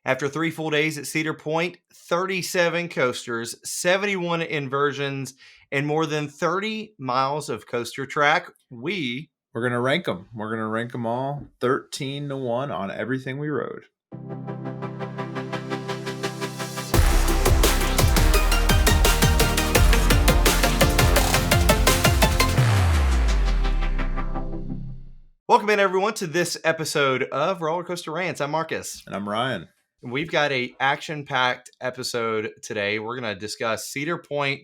After 3 full days at Cedar Point, 37 coasters, 71 inversions, and more than 30 miles of coaster track, We're going to rank them. We're going to rank them all 13-1 on everything we rode. Welcome in, everyone, to this episode of Rollercoaster Rants. I'm Marcus. And I'm Ryan. We've got a action-packed episode today. We're going to discuss Cedar Point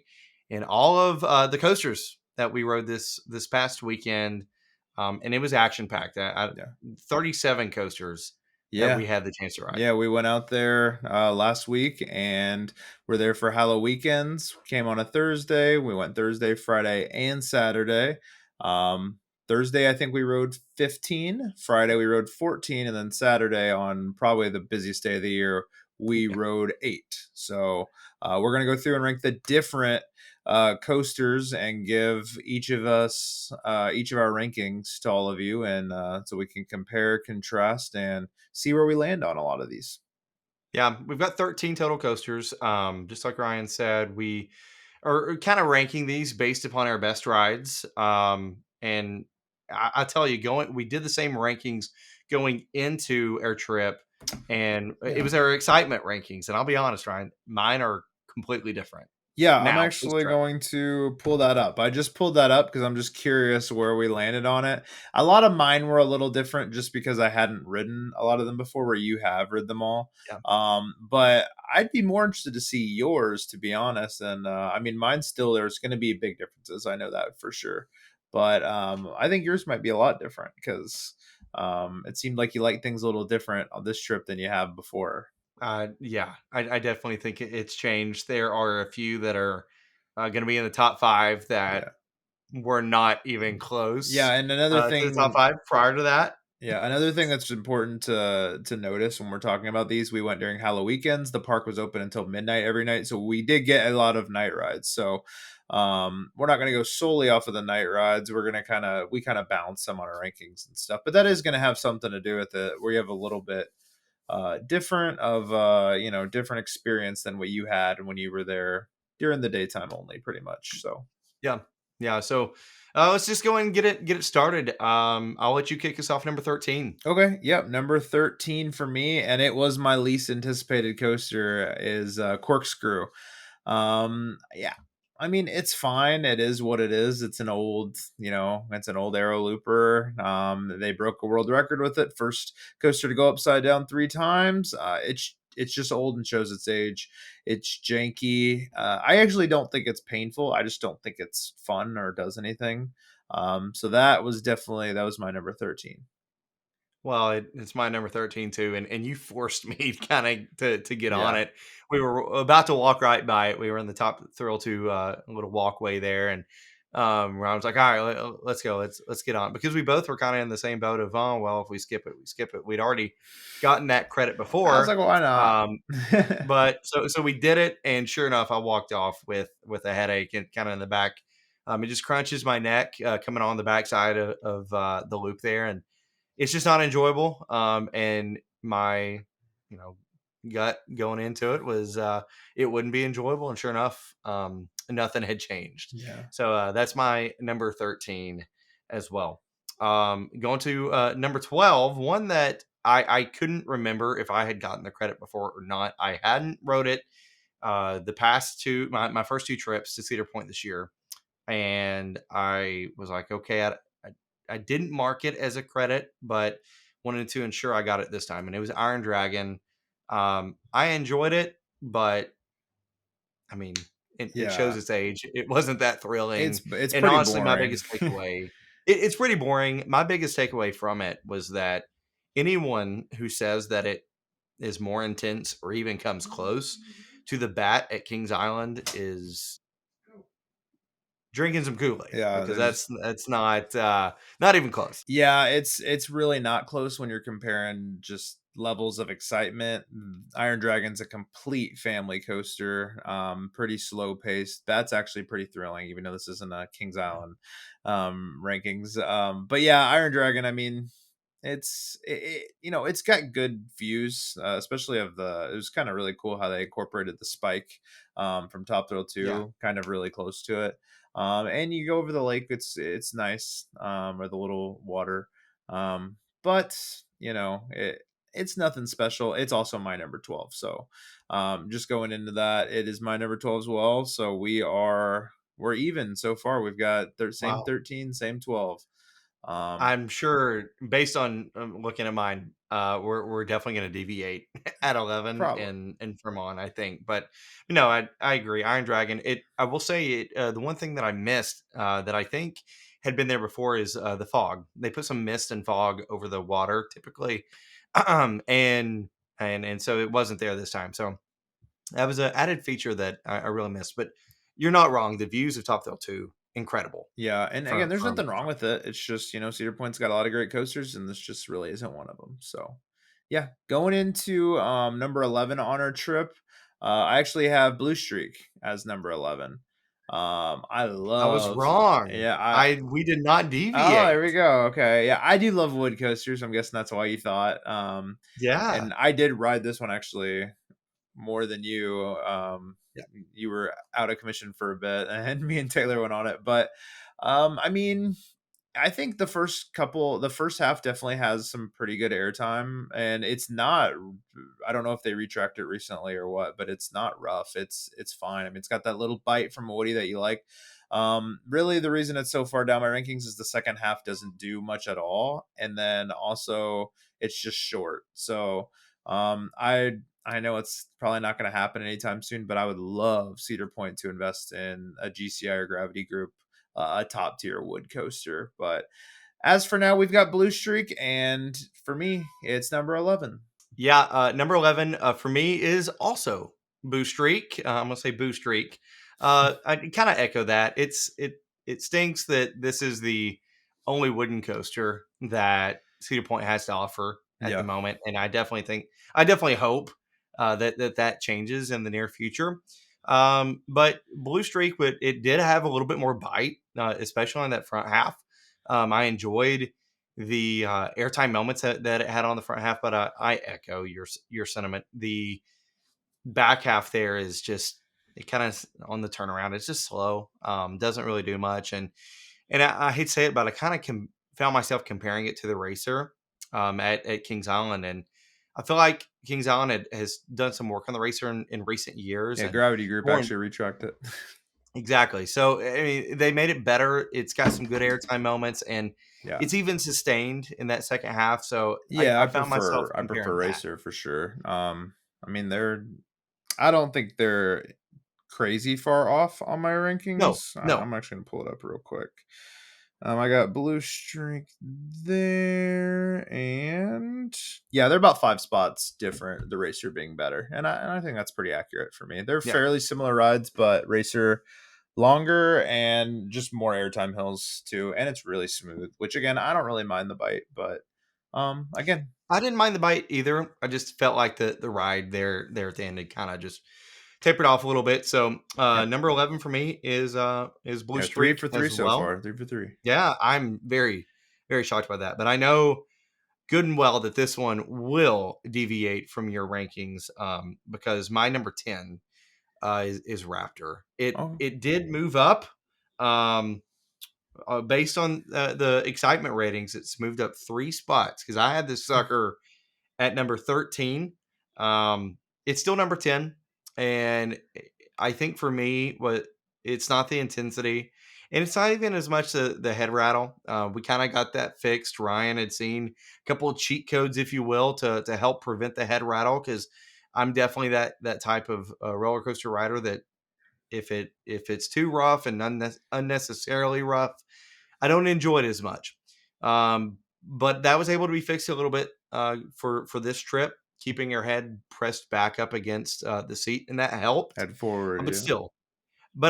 and all of the coasters that we rode this past weekend, and it was action-packed. 37 coasters that we had the chance to ride. Yeah, we went out there last week, and we're there for Halloween weekends. Came on a Thursday. We went Thursday, Friday, and Saturday. Thursday, I think we rode 15. Friday, we rode 14. And then Saturday, on probably the busiest day of the year, we rode 8. So we're going to go through and rank the different coasters and give each of us each of our rankings to all of you. And so we can compare, contrast, and see where we land on a lot of these. Yeah, we've got 13 total coasters. Just like Ryan said, we are kind of ranking these based upon our best rides. And I tell you, we did the same rankings going into our trip, and it was our excitement rankings. And I'll be honest, Ryan, mine are completely different. Yeah, I'm actually going to pull that up. I just pulled that up because I'm just curious where we landed on it. A lot of mine were a little different just because I hadn't ridden a lot of them before, where you have rid them all. Yeah. But I'd be more interested to see yours, to be honest. And I mean, mine still, there's going to be big differences. I know that for sure. But I think yours might be a lot different because it seemed like you like things a little different on this trip than you have before. Yeah, I definitely think it's changed. There are a few that are going to be in the top 5 that were not even close. Yeah, and another to thing, the top 5 prior to that. Yeah, another thing that's important to notice when we're talking about these, we went during Halloween weekends. The park was open until midnight every night, so we did get a lot of night rides. So we're not going to go solely off of the night rides. We're going to we kind of balance them on our rankings and stuff, but that is going to have something to do with it. We have a little bit different of different experience than what you had when you were there during the daytime only, pretty much. So yeah. So let's just go and get it started. I'll let you kick us off. Number 13. Okay. Yep. Number 13 for me, and it was my least anticipated coaster, is Corkscrew. Yeah. I mean, it's fine. It is what it is. It's an old, it's an old aero looper. They broke a world record with it. First coaster to go upside down 3 times. It's just old and shows its age. It's janky. I actually don't think it's painful. I just don't think it's fun or does anything. So that was my number 13. Well, it's my number 13 too, and you forced me kind of to get on it. We were about to walk right by it. We were in the top thrill to a little walkway there, and I was like, all right, let's go, let's get on, because we both were kind of in the same boat of, oh well, if we skip it, we skip it. We'd already gotten that credit before. I was like, why not? But so we did it, and sure enough, I walked off with a headache and kind of in the back. It just crunches my neck coming on the backside of the loop there, and it's just not enjoyable. And my, gut going into it was it wouldn't be enjoyable. And sure enough, nothing had changed. Yeah. So that's my number 13 as well. Going to number 12, one that I couldn't remember if I had gotten the credit before or not. I hadn't wrote it the past my first 2 trips to Cedar Point this year. And I was like, okay, I didn't mark it as a credit, but wanted to ensure I got it this time. And it was Iron Dragon. I enjoyed it, but I mean, it shows its age. It wasn't that thrilling. It's and honestly, my biggest takeaway, it's pretty boring. My biggest takeaway from it was that anyone who says that it is more intense or even comes close to the bat at Kings Island is drinking some Kool-Aid. Yeah, because that's not even close. Yeah, it's really not close when you're comparing just levels of excitement. Iron Dragon's a complete family coaster, pretty slow paced. That's actually pretty thrilling, even though this isn't a Kings Island rankings. But yeah, Iron Dragon, I mean, it's got good views, especially of the. It was kind of really cool how they incorporated the spike from Top Thrill Yeah. 2, kind of really close to it. And you go over the lake, it's nice, or the little water. But it's nothing special. It's also my number 12. So just going into that, it is my number 12 as well. So we're even so far. We've got same Wow. 13, same 12. Um, I'm sure based on looking at mine, we're definitely going to deviate at 11 Probably. and from on, I think. But no, I agree. Iron Dragon. I will say it. The one thing that I missed that I think had been there before is the fog. They put some mist and fog over the water typically, and and so it wasn't there this time. So that was an added feature that I really missed. But you're not wrong. The views of Top Thrill 2 incredible Yeah, and again, there's from nothing wrong with it. It's just, Cedar Point's got a lot of great coasters, and this just really isn't one of them. So, yeah, going into number 11 on our trip, I actually have Blue Streak as number 11. I I was love, wrong. yeah, We did not oh, there we deviate. go. Okay, yeah, I do love wood coasters. I'm guessing that's why you thought. Yeah. And I did ride this one actually more than you. Yeah. You were out of commission for a bit, and me and Taylor went on it. But I mean, I think the first half definitely has some pretty good airtime, and it's not. I don't know if they retracked it recently or what, but it's not rough. It's fine. I mean, it's got that little bite from a Woody that you like. Really, the reason it's so far down my rankings is the second half doesn't do much at all, and then also it's just short. So, I know it's probably not going to happen anytime soon, but I would love Cedar Point to invest in a GCI or Gravity Group, a top tier wood coaster. But as for now, we've got Blue Streak, and for me, it's number 11. Yeah, number 11 for me is also Boo Streak. I'm gonna say Boo Streak. I kind of echo that. It stinks that this is the only wooden coaster that Cedar Point has to offer at the Yeah, moment, and I definitely hope that changes in the near future. But Blue Streak, it did have a little bit more bite, especially on that front half. I enjoyed the airtime moments that it had on the front half, but I echo your sentiment. The back half there is just it kind of on the turnaround. It's just slow. Doesn't really do much, and I hate to say it, but I kind of found myself comparing it to the racer at Kings Island, and I feel like Kings Island has done some work on the racer in recent years, yeah. and Gravity Group more actually retracked it. exactly. So I mean, they made it better. It's got some good airtime moments, and Yeah, it's even sustained in that second half. So yeah. I found myself I prefer comparing that. Racer for sure. I mean, I don't think they're crazy far off on my No, rankings. no, I'm actually gonna pull it up real quick. I got Blue Streak there, and yeah, they're about 5 spots different. The Racer being better, and I think that's pretty accurate for me. They're yeah. fairly similar rides, but Racer longer and just more airtime hills too, and it's really smooth. Which again, I don't really mind the bite, but again, I didn't mind the bite either. I just felt like the ride there at the end had kind of just tapered off a little bit. So yep, number 11 for me is Blue yeah, three Streak for three as so well. far. 3 for 3. Yeah, I'm very shocked by that, but I know good and well that this one will deviate from your rankings because my number 10 is Raptor. Oh, It did move up based on the excitement ratings. It's moved up 3 spots because I had this sucker at number 13. Um, it's still number 10, and I think for me, what it's not the intensity, and it's not even as much the head rattle. We kind of got that fixed. Ryan had seen a couple of cheat codes, if you will, to help prevent the head rattle because I'm definitely that type of roller coaster rider that if it's too rough and unnecessarily rough, I don't enjoy it as much. But that was able to be fixed a little bit for this trip, keeping your head pressed back up against the seat, and that helped. head forward, But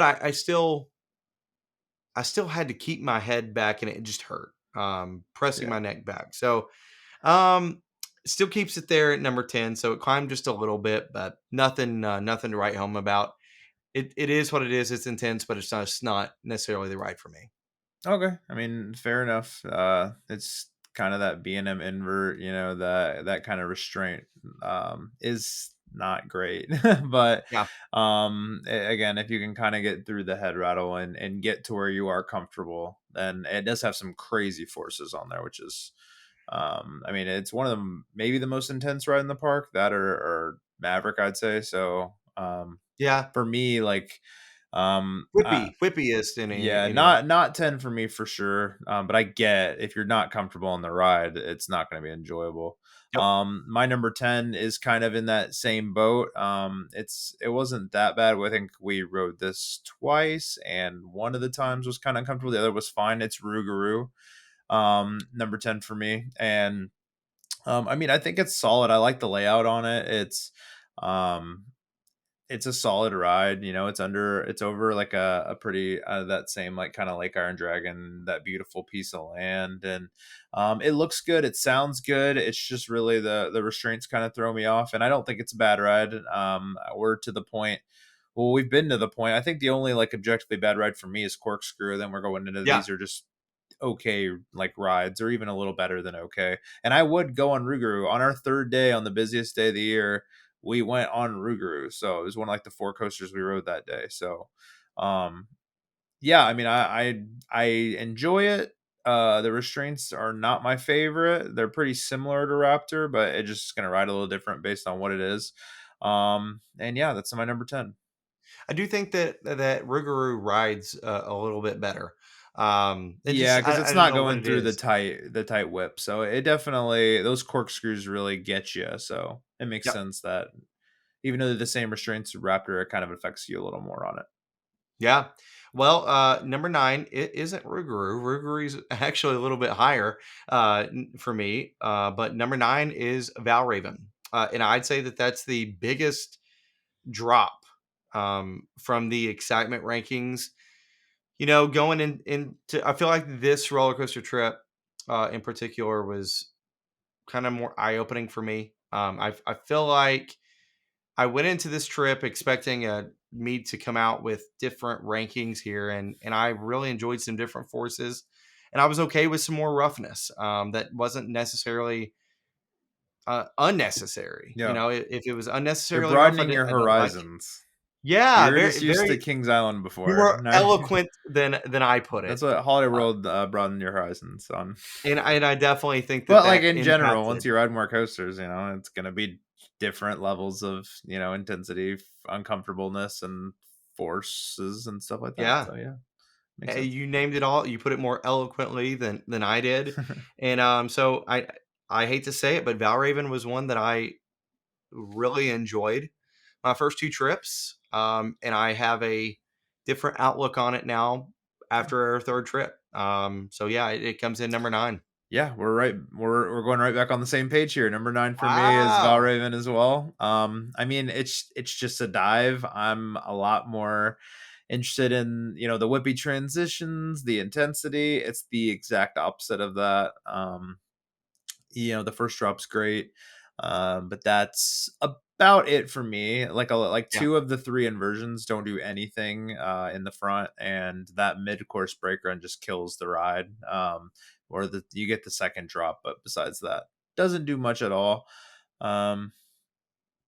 yeah, still, I still had to keep my head back, and it just hurt. Pressing yeah. my neck back. So um, still keeps it there at number 10. So it climbed just a little bit, but nothing to write home about. It is what it is. It's intense, but it's not necessarily the ride for me. Okay, I mean, fair enough. It's kind of that B&M invert, that kind of restraint is not great. But Yeah. again, if you can kind of get through the head rattle and get to where you are comfortable, then it does have some crazy forces on there, which is I mean, it's one of them, maybe the most intense ride in the park, that or Maverick, I'd say. So Yeah. for me, like um uh, Whippiest yeah, anyway. not 10 for me for sure. But I get, if you're not comfortable on the ride, it's not going to be enjoyable. Yep. My number 10 is kind of in that same boat. It wasn't that bad. I think we rode this twice, and one of the times was kind of uncomfortable. The other was fine. It's Rougarou, number 10 for me. And I mean, I think it's solid. I like the layout on it. Um it's a solid ride. It's over like a pretty that same like kind of Lake Iron Dragon, that beautiful piece of land. And it looks good, it sounds good. It's just really the restraints kind of throw me off, and I don't think it's a bad ride. We're to the point, well, we've been to the point. I think the only like objectively bad ride for me is Corkscrew. Then we're going into, Yeah. these are just okay like rides, or even a little better than okay. And I would go on Rougarou on our third day, on the busiest day of the year. We went on Rougarou, so it was one of like the four coasters we rode that day. So um yeah, I mean, I enjoy it. The restraints are not my favorite. They're pretty similar to Raptor, but it just gonna ride a little different based on what it is. And yeah, that's my number 10. I do think that Rougarou rides a little bit better. It Yeah, just because I it's don't not know what going it through the is. tight whip. So it definitely, those corkscrews really get you. So it makes Yep. sense that even though they're the same restraints, Raptor, it kind of affects you a little more on it. Yeah. Well, number 9, it isn't Rougarou. Rougarou's actually a little bit higher for me. But number 9 is Valraven. And I'd say that that's the biggest drop from the excitement rankings. Going into, I feel like this roller coaster trip in particular was kind of more eye opening for me. I feel like I went into this trip expecting me to come out with different rankings here, and I really enjoyed some different forces, and I was okay with some more roughness that wasn't necessarily unnecessary. Yeah. If it was You're unnecessarily rough, broadening your I didn't like it. horizons. Yeah, You're very just used to very Kings Island before. more eloquent than I put That's it, what Holiday uh, World broadened your horizons on. and I definitely think that But like that in general, once impacted. you ride more coasters, it's gonna be different levels of intensity, uncomfortableness, and forces and stuff like that. Yeah. So yeah, makes sense. You named it all. You put it more eloquently than I did, and so I hate to say it, but Valraven was one that I really enjoyed my first 2 trips, and I have a different outlook on it now after our 3rd trip. So yeah, it comes in number 9. Yeah, we're right. We're going right back on the same page here. Number 9 for me is Wow. Valraven as well. I mean, it's just a dive. I'm a lot more interested in the whippy transitions, the intensity. It's the exact opposite of that. The first drop's great, but that's about it for me. Like Yeah. two of the three inversions don't do anything in the front, and that mid course brake run just kills the ride. Or you get the second drop, but besides that, doesn't do much at all. Um,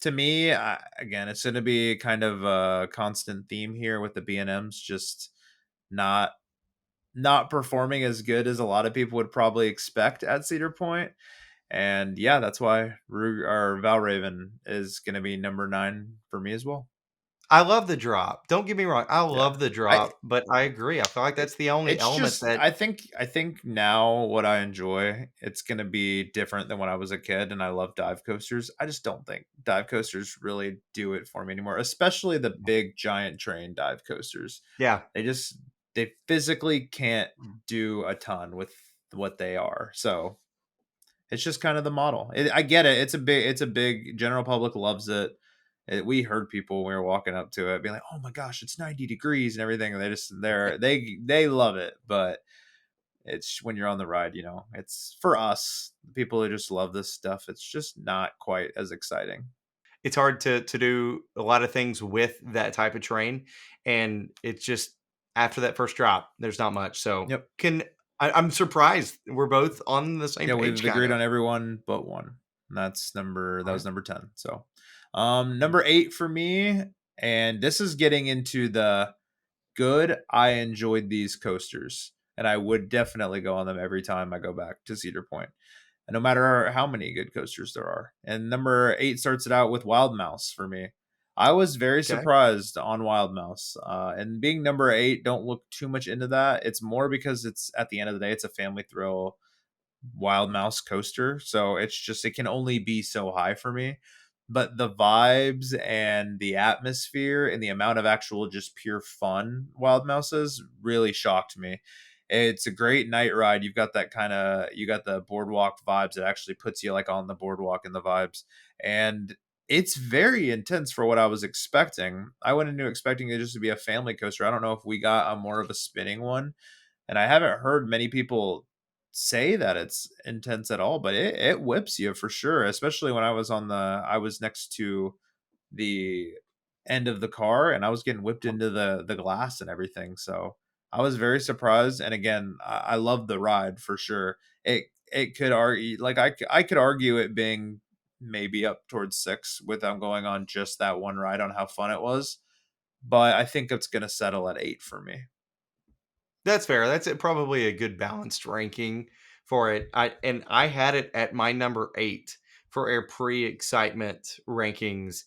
to me, again, it's going to be kind of a constant theme here with the B and M's, just not not performing as good as a lot of people would probably expect at Cedar Point. And yeah, that's why Valraven is going to be number 9 for me as well. I love the drop. Don't get me wrong. I Yeah, love the I drop, but I agree. I feel like it, that's the only it's element just that. I think now what I enjoy, it's going to be different than when I was a kid, and I love dive coasters. I just don't think dive coasters really do it for me anymore, especially the big giant train dive coasters. Yeah. They just they physically can't do a ton with what they are. So it's just kind of the model. I get it. It's a big general public loves it. We heard people when we were walking up to it being like, "Oh my gosh, it's 90 degrees and everything." And they love it, but it's when you're on the ride, it's for us, the people who just love this stuff. It's just not quite as exciting. It's hard to do a lot of things with that type of terrain, and it's just after that first drop, there's not much. So Yep. can I'm surprised we're both on the same Yeah, page, we've kind agreed of. on everyone but one. And that All was right. number 10. So, number 8 for me, and this is getting into the good. I enjoyed these coasters, and I would definitely go on them every time I go back to Cedar Point, and no matter how many good coasters there are. And number 8 starts it out with Wild Mouse for me. I was very Okay. surprised on Wild Mouse, and being number 8, don't look too much into that. It's more because it's at the end of the day, it's a family thrill Wild Mouse coaster. So it's just it can only be so high for me. But the vibes and the atmosphere and the amount of actual just pure fun Wild Mouse is really shocked me. It's a great night ride. You've got that kind of you got the boardwalk vibes. It actually puts you like on the boardwalk in the vibes. And it's very intense for what I was expecting. I went into expecting it just to be a family coaster. I don't know if we got a more of a spinning one, and I haven't heard many people say that it's intense at all, but it whips you for sure, especially when I was next to the end of the car and I was getting whipped into the glass and everything. So I was very surprised. And again, I love the ride for sure. It could argue like I could argue it being maybe up towards 6 with I'm going on just that one ride on how fun it was. But I think it's gonna settle at 8 for me. That's fair. That's probably a good balanced ranking for it. I had it at my number 8 for our pre-excitement rankings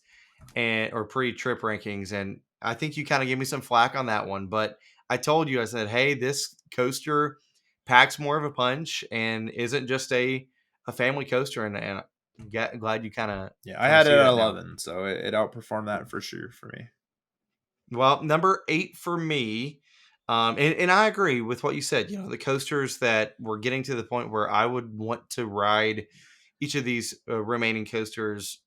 and or pre-trip rankings, and I think you kind of gave me some flack on that one, but I told you, I said, "Hey, this coaster packs more of a punch and isn't just a family coaster," and glad you Yeah, I kind of had it see at that now. 11, so it outperformed that for sure for me. Well, number 8 for me, and I agree with what you said. You know, the coasters that were getting to the point where I would want to ride each of these remaining coasters,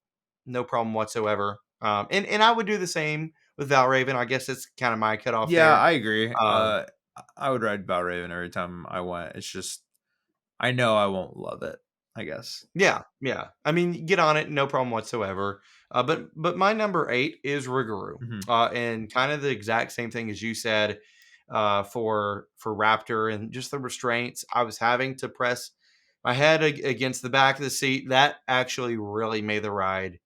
no problem whatsoever. And I would do the same with Valraven. I guess it's kind of my cutoff Yeah, there. I agree. Um, I would ride Valraven every time I went. It's just I know I won't love it, I guess. yeah, yeah. I mean, get on it, no problem whatsoever. But my number 8 is Rougarou, Mhm. and kind of the exact same thing as you said for Raptor and just the restraints. I was having to press my head against the back of the seat. That actually really made the ride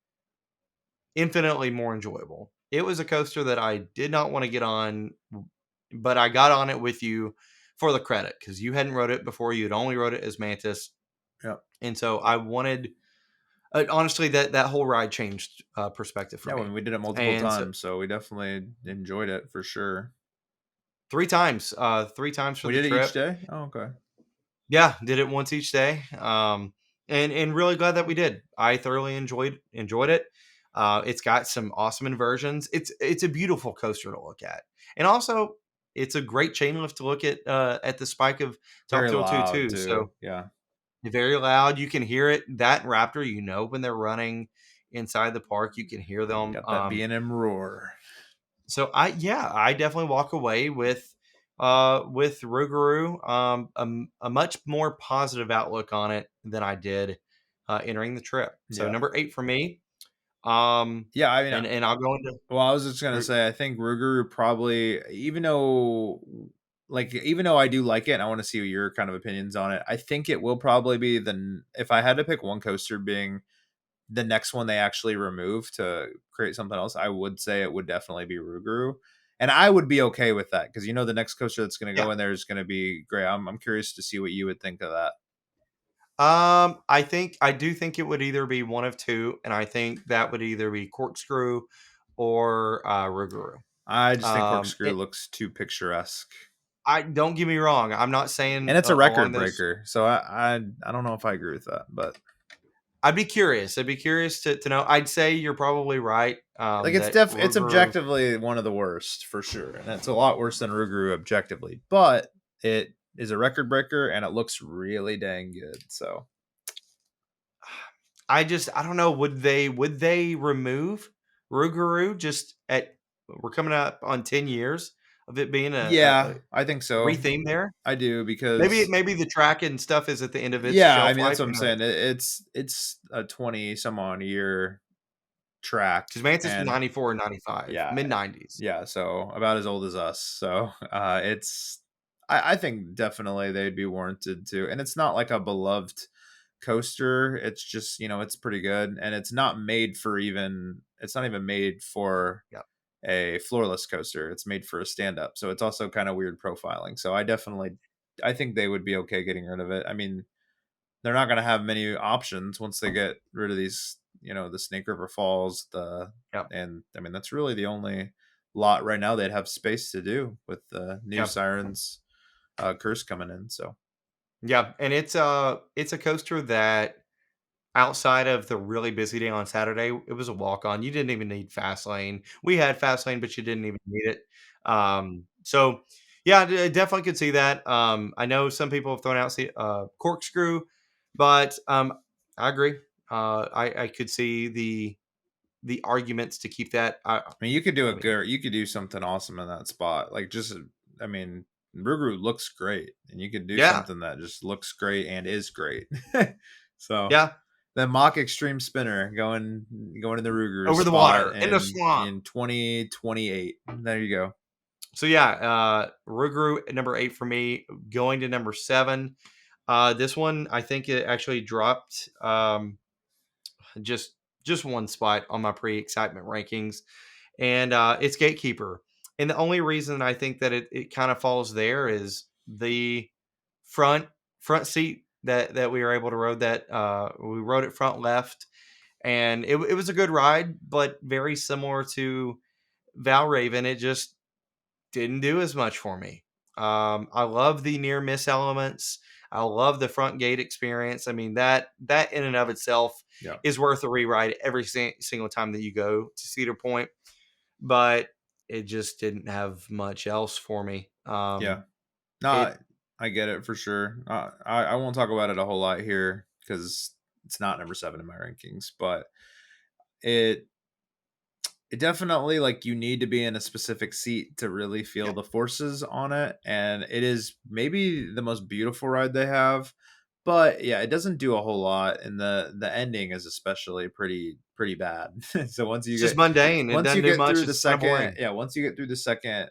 infinitely more enjoyable. It was a coaster that I did not want to get on, but I got on it with you for the credit because you hadn't rode it before. You'd only rode it as Mantis, Yeah. and so I wanted. Honestly, that whole ride changed perspective for Yeah, me, when we did it multiple and so times, so we definitely enjoyed it for sure. 3 times for We the did it each trip. day? Oh, okay. Yeah, did it once each day. And really glad that we did. I thoroughly enjoyed it. It's got some awesome inversions. It's a beautiful coaster to look at, and also it's a great chain lift to look at the spike of Top Very Thrill 2 loud too. too. So Yeah. very loud. You can hear it. That Raptor, you know, when they're running inside the park, you can hear them. Got that B&M roar. So I definitely walk away with Rougarou a much more positive outlook on it than I did entering the trip. So Yeah. number 8 for me. Um Yeah, I mean, and I'll go into well, I was just gonna say, I think Ruger probably, even though I do like it, and I want to see your kind of opinions on it. I think it will probably be if I had to pick one coaster being the next one they actually remove to create something else, I would say it would definitely be Rougarou. And I would be okay with that because the next coaster that's going to yeah. go in there is going to be great. I'm curious to see what you would think of that. I do think it would either be one of two, and I think that would either be Corkscrew or Rougarou. I just think Corkscrew It, looks too picturesque, I don't get me wrong. I'm not and saying it's a along record those. breaker. So I don't know if I agree with that, but I'd be curious. I'd be curious to know. I'd say you're probably right. like That it's Rougarou. objectively one of the worst for sure, and it's a lot worse than Rougarou objectively. But it is a record breaker, and it looks really dang good. So I don't know. Would they remove Rougarou just at? We're coming up on 10 years of it being a yeah, I think so. retheme there. I do Maybe because maybe the track and stuff is at the end of its yeah, I shelf mean that's life. what Who I'm knows? saying. It's a 20 some on year track, Because Mantis was and 94 and 95, yeah, mid 90s. yeah, so about as old as us. So it's I think definitely they'd be warranted to, and it's not like a beloved coaster. It's just, it's pretty good, and it's not even made for Yeah, a floorless coaster. It's made for a stand up. So it's also kind of weird profiling. So I think they would be okay getting rid of it. I mean, they're not going to have many options once they get rid of these, the Snake River Falls, yeah, and I mean, that's really the only lot right now they'd have space to do with the new yeah. Sirens curse coming in. So Yeah, and it's a coaster that outside of the really busy day on Saturday, it was a walk on. You didn't even need fast lane. We had fast lane, but you didn't even need it. So yeah, definitely could see that. I know some people have thrown out corkscrew, but I agree. I could see the arguments to keep that. I mean, you could do I mean, you could do something awesome in that spot. Like just, I mean, Rugru looks great, and you could do yeah, something that just looks great and is great. So yeah, the mock extreme spinner going in the Rugru over the spot water in the and swamp. in 2028. There you go. So yeah, Rugru at number 8 for me. Going to number 7. This one I think it actually dropped just just one spot on my pre-excitement rankings, and it's Gatekeeper. And the only reason I think that it kind of falls there is the front front seat that we were able to rode that we rode it front left, and it was a good ride, but very similar to Valraven. It just didn't do as much for me. I love the near miss elements. I love the front gate experience. I mean that in and of itself Yeah. is worth a rewrite every single time that you go to Cedar Point, but it just didn't have much else for me. Yeah. No, It I get it for sure. I won't talk about it a whole lot here because it's not number 7 in my rankings, but it it definitely, like, you need to be in a specific seat to really yeah feel the forces on it, and it is maybe the most beautiful ride they have. But yeah, it doesn't do a whole lot, and the ending is especially pretty bad. So it's just mundane. It doesn't do much. It's kind of boring. once you get through the second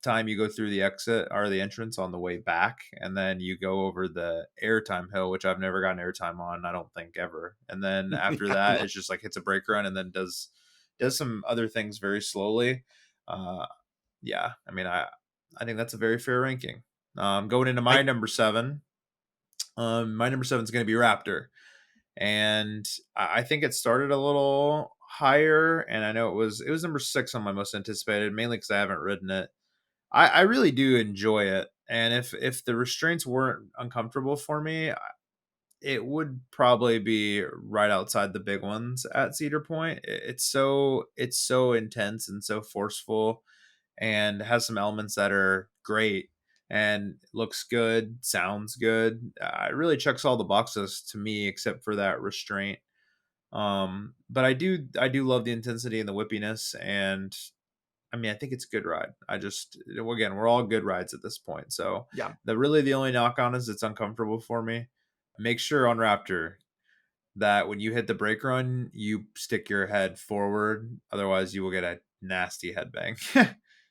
time you go through the exit or the entrance on the way back, and then you go over the airtime hill, which I've never gotten airtime on, I don't think ever. And then after Yeah, that, no. it's just like hits a brake run and then does some other things very slowly. Uh, yeah, I mean, I think that's a very fair ranking. Going into I my number seven is going to be Raptor, and I think it started a little higher, and I know it was number 6 on my most anticipated, mainly because I haven't ridden it. I really do enjoy it, and if the restraints weren't uncomfortable for me, it would probably be right outside the big ones at Cedar Point. It's so intense and so forceful, and has some elements that are great and looks good, sounds good. It really checks all the boxes to me, except for that restraint. But I do love the intensity and the whippiness, and I mean, I think it's a good ride. Again, we're all good rides at this point. So yeah the only knock on is it's uncomfortable for me. Make sure on Raptor that when you hit the brake run, you stick your head forward. Otherwise, you will get a nasty headbang.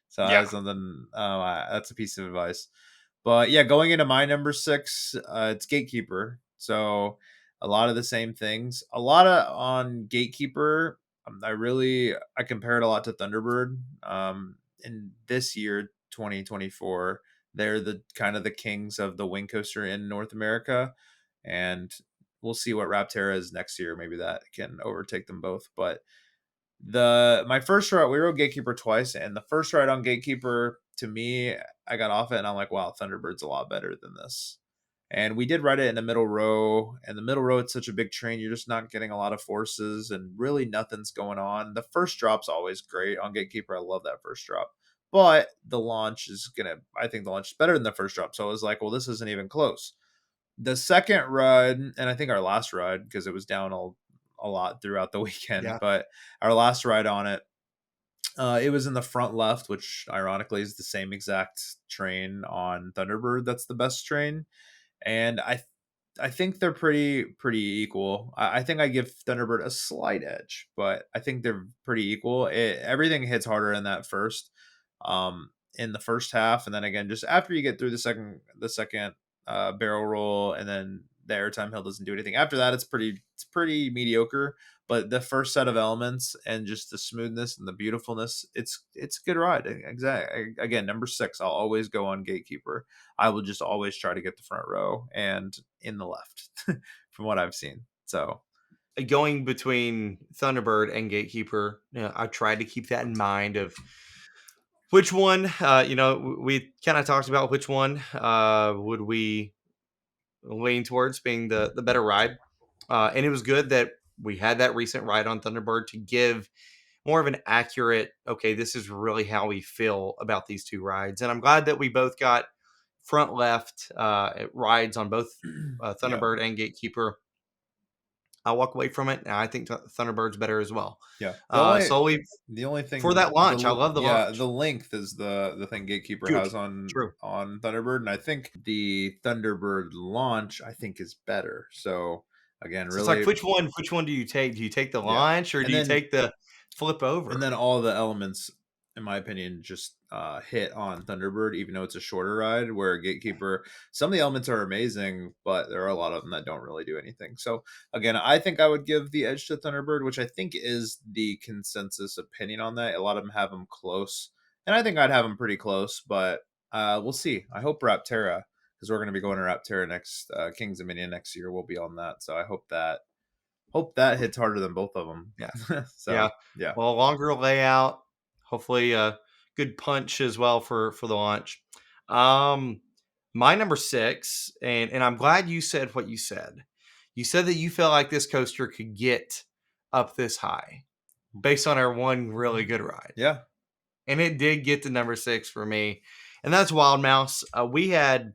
So yeah that's something. That's a piece of advice. But yeah, going into my number 6, it's Gatekeeper. So a lot of the same things. A lot of on Gatekeeper. I compare it a lot to Thunderbird. In this year, 2024, they're the kind of the kings of the wing coaster in North America, and we'll see what Rapterra is next year. Maybe that can overtake them both. But the my first ride, we rode Gatekeeper twice, and the first ride on Gatekeeper, to me, I got off it and I'm like, wow, Thunderbird's a lot better than this. And we did ride it in the middle row, and the middle row, it's such a big train, you're just not getting a lot of forces, and really nothing's going on. The first drop's always great on Gatekeeper. I love that first drop. But I think the launch is better than the first drop. So I was like, well, this isn't even close. The second run, and I think our last ride, because it was down a lot throughout the weekend, yeah but our last ride on it, it was in the front left, which ironically is the same exact train on Thunderbird. That's the best train, and I think they're pretty equal. I think I give Thunderbird a slight edge, but I think they're pretty equal. Everything hits harder in that first. in the first half, and then again just after you get through the second barrel roll, and then the airtime hill doesn't do anything. After that, it's pretty mediocre. But the first set of elements and just the smoothness and the beautifulness, it's a good ride. Exactly. Again, number 6, I'll always go on Gatekeeper. I will just always try to get the front row and in the left, from what I've seen. So Going between Thunderbird and Gatekeeper, I tried to keep that in mind of which one. We kind of talked about which one would we lean towards being the better ride, and it was good that we had that recent ride on Thunderbird to give more of an accurate, okay, this is really how we feel about these two rides. And I'm glad that we both got front left rides on both yeah, Thunderbird and Gatekeeper. I walk away from it, and I think Thunderbird's better as well. yeah. The only Solely The only for thing, that launch. I love the the launch. length is the thing Gatekeeper Good. has on True. Thunderbird, and I think the Thunderbird launch I think is better. So again, So it's like, really, which one do you take? Do you take the yeah, launch or do and you then take the flip and then over? all the elements, in my opinion, just hit on Thunderbird, even though it's a shorter ride. Where Gatekeeper, some of the elements are amazing, but there are a lot of them that don't really do anything. So again, I think I would give the edge to Thunderbird, which I think is the consensus opinion on that. A lot of them have them close, and I think I'd have them pretty close, but we'll see. I hope Rapterra, because we're going to be going to Rapterra next, Kings Dominion next year. We'll be on that, so I hope that hits harder than both of them. Yeah. So Yeah. yeah. Well, a longer layout, hopefully a good punch as well for the launch. Um my number 6, and I'm glad you said what you said. You said that you felt like this coaster could get up this high based on our one really good ride. Yeah. And it did get to number 6 for me. And that's Wild Mouse. We had,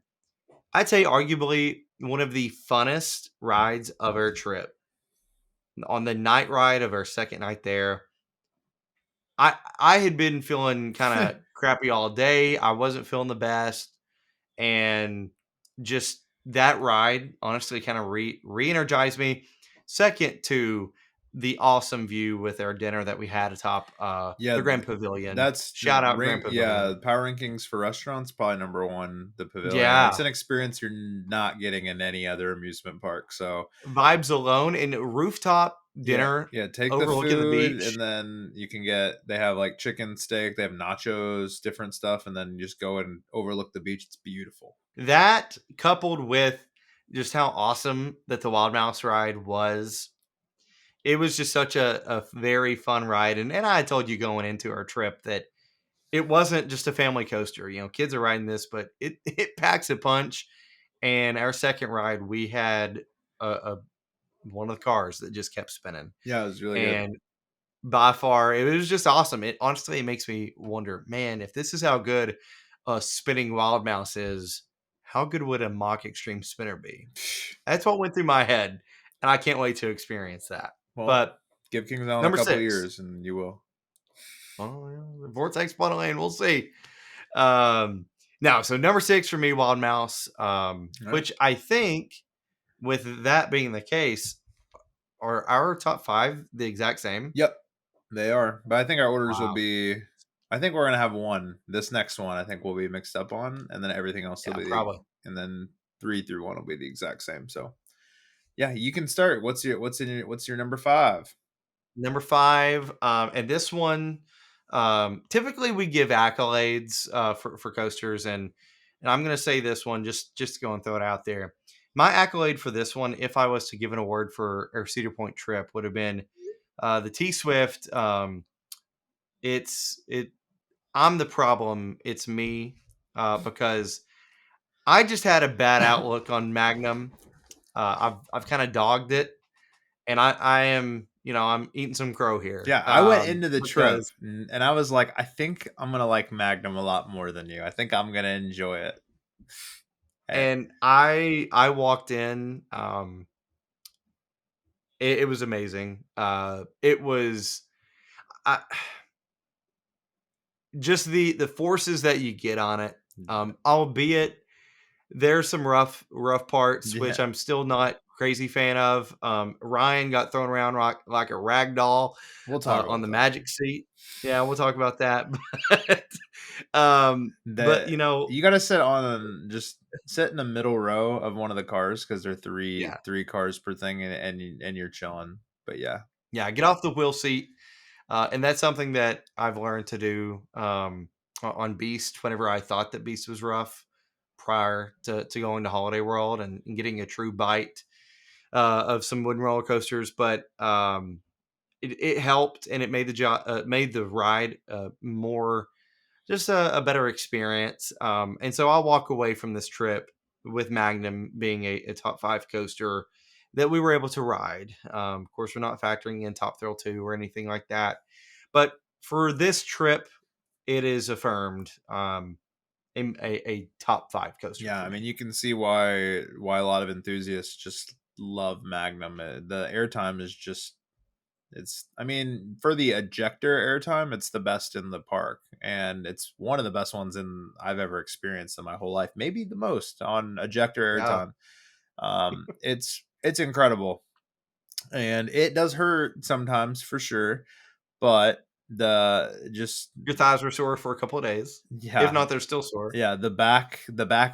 I'd say, arguably one of the funnest rides of our trip. On the night ride of our second night there, I had been feeling kinda crappy all day, I wasn't feeling the best, and just that ride honestly kinda re-energized me. Second to the awesome view with our dinner that we had atop, Yeah, the Grand Pavilion. that's the Shout out Grand rank. Yeah, Pavilion. power rankings for restaurants probably number one. The pavilion. It's Yeah. an experience you're not getting in any other amusement park. So Vibes alone and rooftop yeah, dinner yeah. Take the overlooking the food, beach. and then you can get. They have like chicken steak. They have nachos, different stuff, and then you just go and overlook the beach. It's beautiful. That coupled with just how awesome that the Wild Mouse ride was, it was just such a very fun ride. And I told you going into our trip that it wasn't just a family coaster. Kids are riding this, but it it packs a punch. And our second ride, we had a one of the cars that just kept spinning. Yeah, it was really good. And by far, it was just awesome. It honestly, it makes me wonder, man, if this is how good a spinning wild mouse is, how good would a mock extreme spinner be? That's what went through my head, and I can't wait to experience that. Well, But give Kings Island a number couple 6, years, and you will. well, yeah, the Vortex Bottle Lane, we'll see. Now, so number 6 for me, Wild Mouse, All right. which I think, with that being the case, are our top 5 the exact same? Yep. They are, but I think our orders will Wow. be. I think we're gonna have one. This next one, I think, will be mixed up on, and then everything else will Yeah, be, probably. and then 3 through 1 will be the exact same. So yeah, you can start. What's your number 5? Number 5, and this one, typically we give accolades for coasters, and I'm going to say this one just to go and throw it out there. My accolade for this one, if I was to give an award for our Cedar Point trip, would have been the T Swift. It. I'm the problem. It's me because I just had a bad outlook on Magnum. I've kind of dogged it, and I am, I'm eating some crow here, Yeah, I went into the trip, because and I was like, I think I'm gonna like Magnum a lot more than you. I think I'm gonna enjoy it. Eh, and I walked in, it was amazing. It was I, just the forces that you get on it, albeit there's some rough parts, yeah, which I'm still not crazy fan of. Ryan got thrown around like a rag doll We'll talk on about the that. magic seat. Yeah, we'll talk about that. But The you know, You gotta sit on just sit in the middle row of one of the cars because there are yeah, three cars per thing, and you're chilling. But yeah, yeah, get off the wheel seat. And that's something that I've learned to do on Beast whenever I thought that Beast was rough prior to going to Holiday World and getting a true bite of some wooden roller coasters. But it helped and it made the made the ride more just a better experience. And so I'll walk away from this trip with Magnum being a top five coaster that we were able to ride. Of course, we're not factoring in Top Thrill 2 or anything like that. But for this trip, it is affirmed a top five coaster yeah. for I mean, me. you can see why a lot of enthusiasts just love Magnum. The airtime is just it's. I mean, for the ejector airtime, it's the best in the park, and it's one of the best ones in I've ever experienced in my whole life. Maybe the most on ejector Yeah. airtime. It's incredible, and it does hurt sometimes for sure, but the just Your thighs were sore for a couple of days. If yeah, not, they're still sore. yeah, the back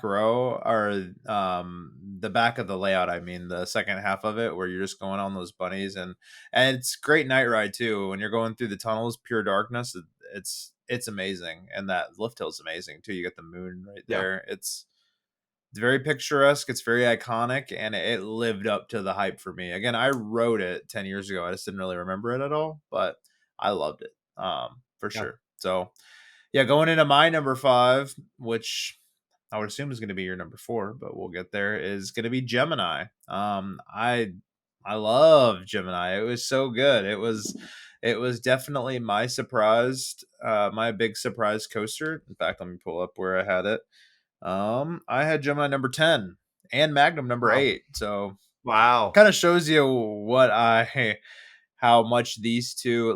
row or the back of the layout, I mean, the second half of it where you're just going on those bunnies, and it's great night ride too when you're going through the tunnels, pure darkness. It's amazing, and that lift hill is amazing too. You get the moon right Yeah. there. It's very picturesque. It's very iconic, and it lived up to the hype for me. Again, I wrote it 10 years ago. I just didn't really remember it at all, but I loved it for Yeah. sure. So, yeah, going into my number five, which I would assume is going to be your number four, but we'll get there, is going to be Gemini. I love Gemini. It was so good. It was definitely my big surprise coaster. In fact, let me pull up where I had it. I had Gemini number 10 and Magnum number Wow. 8. So Wow. kind of shows you how much these two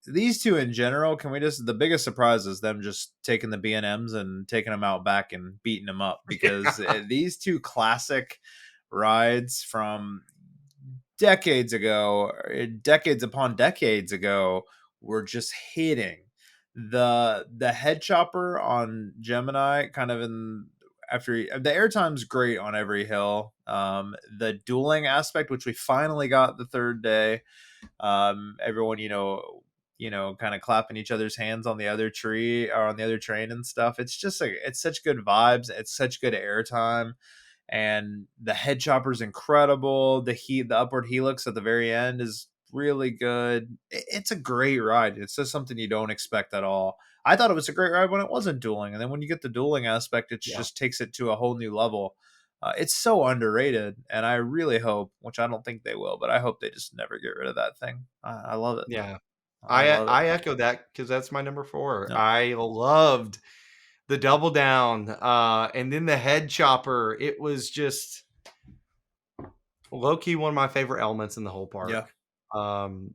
in general. Can we just the biggest surprise is them just taking the B&Ms and taking them out back and beating them up because these two classic rides from decades ago, decades upon decades ago, were just hitting. The head chopper on Gemini, kind of in after the airtime's great on every hill. The dueling aspect, which we finally got the third day, everyone kind of clapping each other's hands on the other tree or on the other train and stuff. It's just like it's such good vibes. It's such good airtime, and the head chopper's incredible. The upward helix at the very end is really good. It's a great ride. It's just something you don't expect at all. I thought it was a great ride when it wasn't dueling, and then when you get the dueling aspect, it Yeah. just takes it to a whole new level. It's so underrated, and I really hope, which I don't think they will, but I hope they just never get rid of that thing. I love it. Yeah. I love it. I echo that because that's my number four. Yep. I loved the double down, and then the head chopper. It was just low key one of my favorite elements in the whole Yeah. park. Um,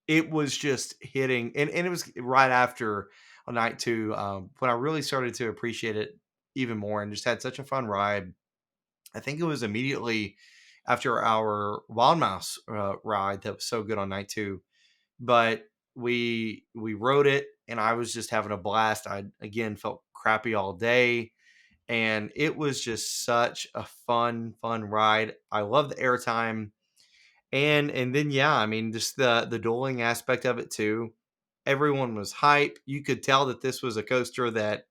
it was just hitting, and it was right after a night two when I really started to appreciate it even more, and just had such a fun ride. I think it was immediately after our Wild Mouse ride that was so good on night two, but we rode it, and I was just having a blast. I again felt crappy all day, and it was just such a fun ride. I love the airtime, and then yeah, I mean just the dueling aspect of it too. Everyone was hype. You could tell that this was a coaster that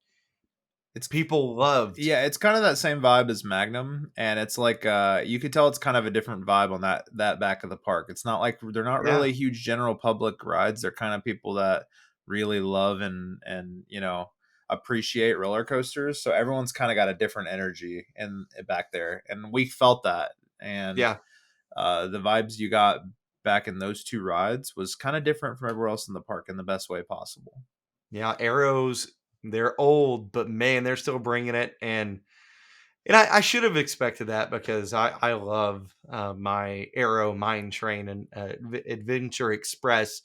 It's people loved. Yeah, it's kind of that same vibe as Magnum, and it's like you could tell it's kind of a different vibe on that back of the park. It's not like they're not Yeah, really huge general public rides. They're kind of people that really love and appreciate roller coasters. So everyone's kind of got a different energy in back there, and we felt that. And yeah, the vibes you got back in those two rides was kind of different from everywhere else in the park in the best way possible. yeah. Arrows, they're old, but man, they're still bringing it. And I should have expected that because I love my Arrow Mine Train and Adventure Express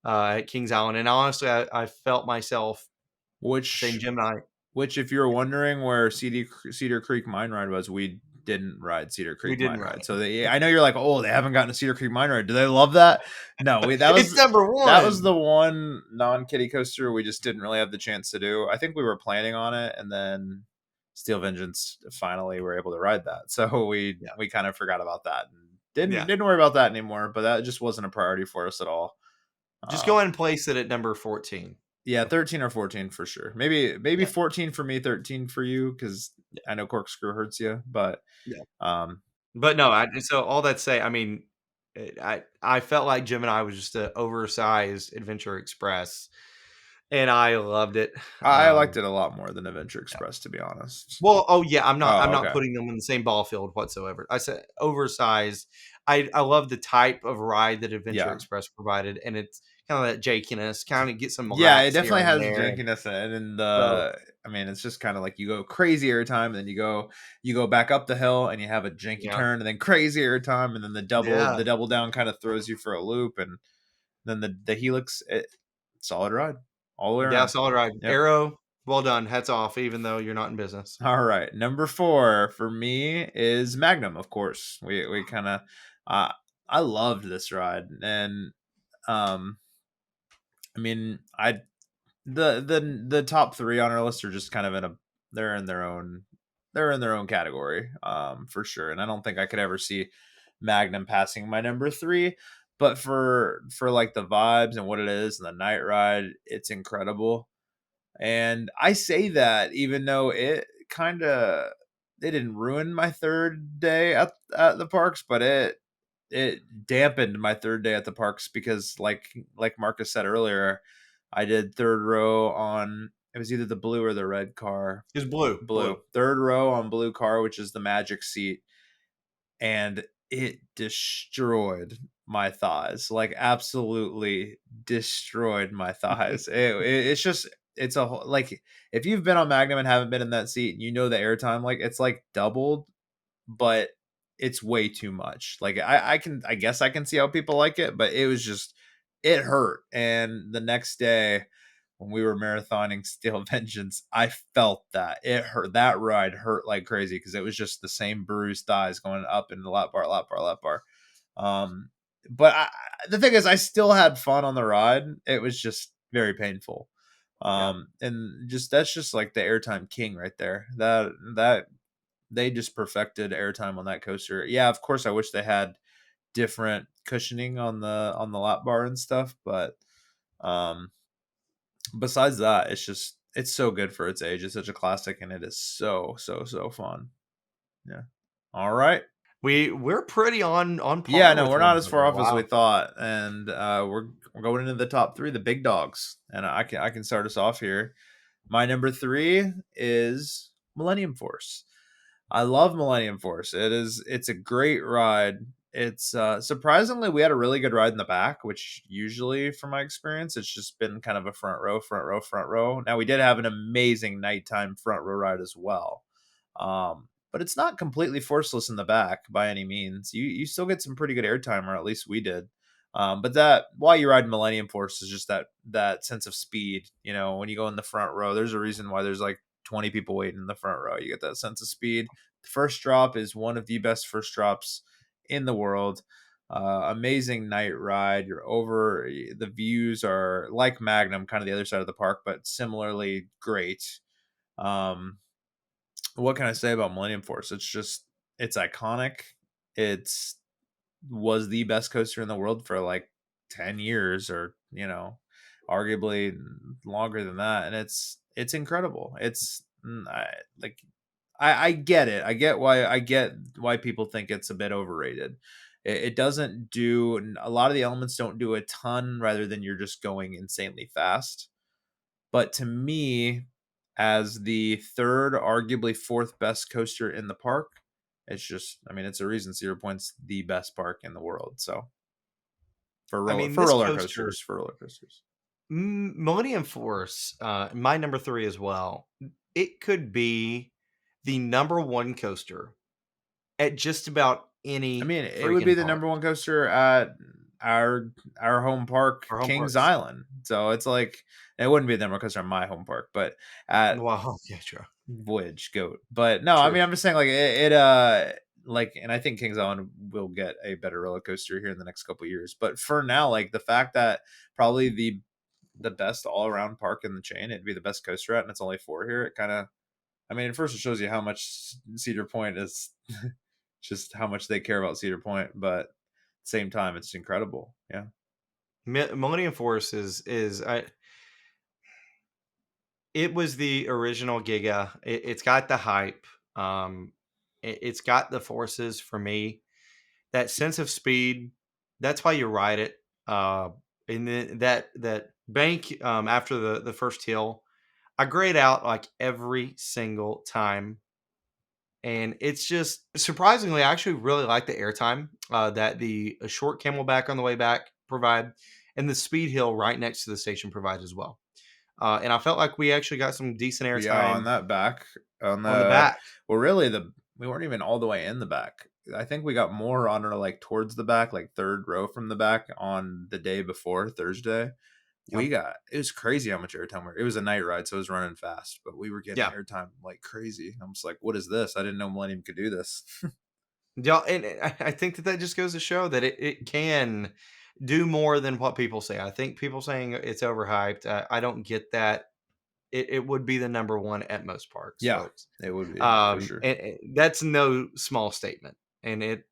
at Kings Island. And honestly, I felt myself saying Which Gemini. Which, if you're wondering where Cedar Creek Mine Ride was, didn't ride Cedar We Creek didn't Mine ride Ride. So it. I know you're like, oh, they haven't gotten a Cedar Creek Mine Ride. Do they love that? No, It's number that was one. the one non-kiddie coaster we just didn't really have the chance to do. I think we were planning on it, and then Steel Vengeance finally were able to ride that. So Yeah. we kind of forgot about that and Yeah. didn't worry about that anymore. But that just wasn't a priority for us at all. Just Um, go ahead and place it at number 14. yeah, 13 or 14 for sure. Maybe Yeah. 14 for me, 13 for you, because Yeah. I know corkscrew hurts you. But Yeah. um, But no, so all that say, I mean, I felt like Jim and I was just an oversized Adventure Express, and I loved it. I liked it a lot more than Adventure Express, to be honest. Well, oh yeah, I'm Oh, not okay. putting them in the same ball field whatsoever. I said oversized. I love the type of ride that Adventure Yeah. Express provided, and it's kind of that jankiness, kind of get some Yeah, it laughs here definitely and has there. jankiness in it, and So I mean, it's just kind of like you go crazy every time, and then you go back up the hill, and you have a janky yeah, turn, and then crazy every time, and then yeah, the double down kind of throws you for a loop, and then the helix, solid ride all the way yeah, around. solid ride. Yep. Arrow, well done. Hats off, even though you're not in business. All right, number 4 for me is Magnum. Of course, we kind of, uh, I loved this ride, and um, I mean, the top 3 on our list are just kind of in a they're in their own category, for sure. And I don't think I could ever see Magnum passing my number 3. But for like the vibes and what it is and the night ride, it's incredible. And I say that even though it didn't ruin my third day at the parks, but it dampened my third day at the parks because like Marcus said earlier, I did third row on it was either the blue or the red car. It's blue, Blue. blue. Third row on blue car, which is the magic seat, and it destroyed my thighs. Like absolutely destroyed my thighs. It's just it's a like if you've been on Magnum and haven't been in that seat, you know the airtime like it's like doubled, but it's way too much. Like I guess I can see how people like it, but it was just it hurt. And the next day when we were marathoning Steel Vengeance, I felt that it hurt. That ride hurt like crazy because it was just the same bruised thighs going up in the lap bar, lap bar, lap bar. Um, but the thing is, I still had fun on the ride. It was just very painful. Yeah. And just that's just like the airtime king right there. That they just perfected airtime on that coaster. Yeah, of course, I wish they had different cushioning on the lap bar and stuff, but um, besides that, it's so good for its age. It's such a classic, and it is so fun. Yeah. All right. We're pretty on Yeah, par no, with we're one not as far another. off as we Wow. thought, and we're going into the top 3, the big dogs, and I can start us off here. My number 3 is Millennium Force. I love Millennium Force. It's a great ride. It's surprisingly we had a really good ride in the back, which usually from my experience it's just been kind of a front row, front row, front row. Now we did have an amazing nighttime front row ride as well. But it's not completely forceless in the back by any means. You still get some pretty good airtime, or at least we did. But that while you ride Millennium Force is just that sense of speed. You know, when you go in the front row, there's a reason why there's like 20 people waiting in the front row. You get that sense of speed. The first drop is one of the best first drops in the world. Amazing night ride. You're over the views are like Magnum, kind of the other side of the park, but similarly great. Um, what can I say about Millennium Force? It's iconic. It's was the best coaster in the world for like 10 years or, arguably longer than that. And it's incredible. Like I get it. I get why people think it's a bit overrated. It doesn't do a lot of the elements don't do a ton rather than you're just going insanely fast. But to me, as the third, arguably fourth best coaster in the park, I mean, it's a reason Cedar Point's the best park in the world. So I mean, this coaster, for roller coasters. Millennium Force, my number 3 as well. It could be the number one coaster at just about I any mean, it would be freaking the park. number one coaster at. our our home park, Our home Kings parks. Island. So it's like it wouldn't be them because they're my home park, but at Wow. Yeah, true. Voyage Goat. But no, I True. mean, I'm just saying like like, and I think Kings Island will get a better roller coaster here in the next couple years. But for now, like the fact that probably the best all around park in the chain, it'd be the best coaster at, and it's only four here. It kind of, I mean, at first it shows you how much Cedar Point is, just how much they care about Cedar Point. But at the same time, it's incredible. Yeah, Millennium Force is I. It was the original Giga. It's got the hype. It's got the forces for me. That sense of speed. That's why you ride it. And then that bank after the first hill, I grayed out like every single time, and it's just surprisingly, I actually really like the airtime that the short camelback on the way back provide, and the speed hill right next to the station provides as well. And I felt like we actually got some decent yeah. On airtime that back, on on the the back. well, really the we weren't even all the way in the back. I think we got more on our like towards the back, like third row from the back on the day before Thursday. Yeah, We got it was crazy how much airtime it was a night ride, so it was running fast, but we were getting yeah, airtime like crazy. I'm just like, what is this? I didn't know Millennium could do this. yeah. And I think that just goes to show that it can do more than what people say. I think people saying it's overhyped. I don't get that. It would be the number one at most parks, Yeah, folks. it would be for sure. And that's no small statement. And it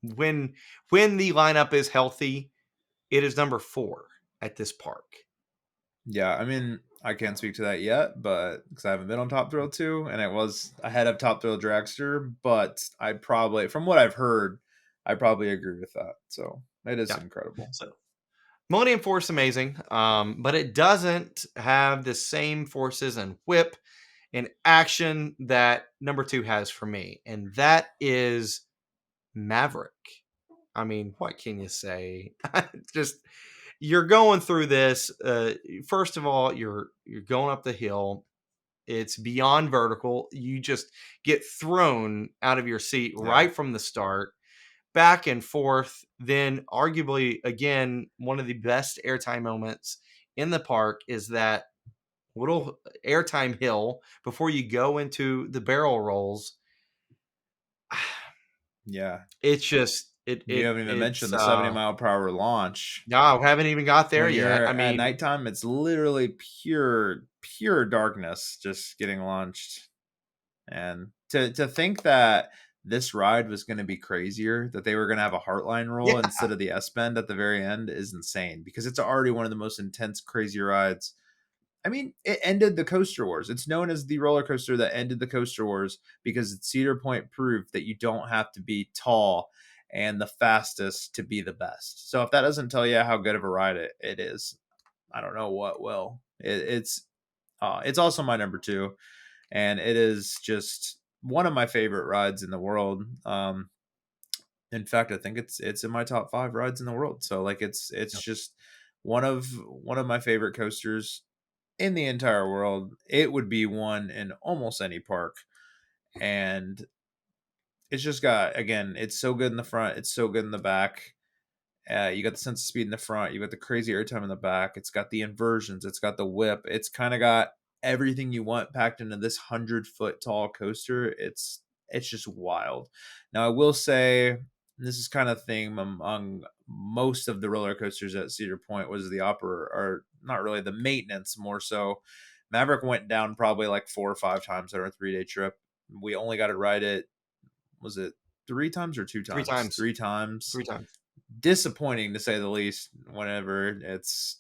when when the lineup is healthy, it is number 4 at this park. Yeah, I mean, I can't speak to that yet, but because I haven't been on Top Thrill 2, and it was ahead of Top Thrill Dragster, but I probably, from what I've heard, I probably agree with that. So it is Yeah. incredible. So Millennium Force amazing, but it doesn't have the same forces and whip and action that number 2 has for me, and that is Maverick. I mean, what can you say? Just you're going through this. First of all, you're going up the hill. It's beyond vertical. You just get thrown out of your seat Yeah. right from the start, back and forth. Then, arguably, again, one of the best airtime moments in the park is that little airtime hill before you go into the barrel rolls. Yeah. It's just You haven't even it's mentioned the 70-mile-per-hour launch. no, I haven't even got there When yet. you're I at mean, nighttime, it's literally pure darkness just getting launched. And to think that this ride was going to be crazier, that they were going to have a Heartline roll yeah, instead of the S bend at the very end is insane because it's already one of the most intense, crazy rides. I mean, it ended the Coaster Wars. It's known as the roller coaster that ended the Coaster Wars because Cedar Point proved that you don't have to be tall and the fastest to be the best. So if that doesn't tell you how good of a ride it is, I don't know what will. It's also my number two, and it is just one of my favorite rides in the world. In fact, I think it's in my top 5 rides in the world. So like it's yeah, just one of my favorite coasters in the entire world. It would be one in almost any park, and it's just got, again, it's so good in the front, it's so good in the back. You got the sense of speed in the front. You got the crazy airtime in the back. It's got the inversions. It's got the whip. It's kind of got everything you want packed into this 100-foot tall coaster. It's just wild. Now I will say, and this is kind of theme among most of the roller coasters at Cedar Point, was the opera, or not really the maintenance, more so. Maverick went down probably like 4 or 5 times on our 3-day trip. We only got to ride it. Was it 3 times or two 3 times? times, 3 times. 3 times. Disappointing to say the least. Whenever it's,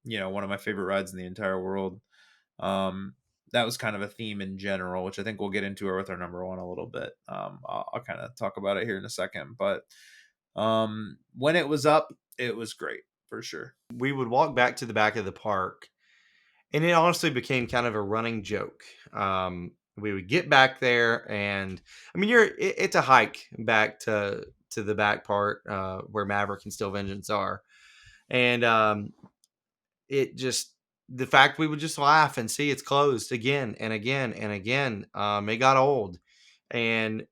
one of my favorite rides in the entire world. um that was kind of a theme in general, which I think we'll get into with our number one a little bit. I'll kind of talk about it here in a second, but when it was up, it was great for sure. We would walk back to the back of the park, and it honestly became kind of a running joke. We would get back there, and I mean, it's a hike back to the back part where Maverick and Steel Vengeance are, and it just the fact we would just laugh and see it's closed again and again and again. It got old, and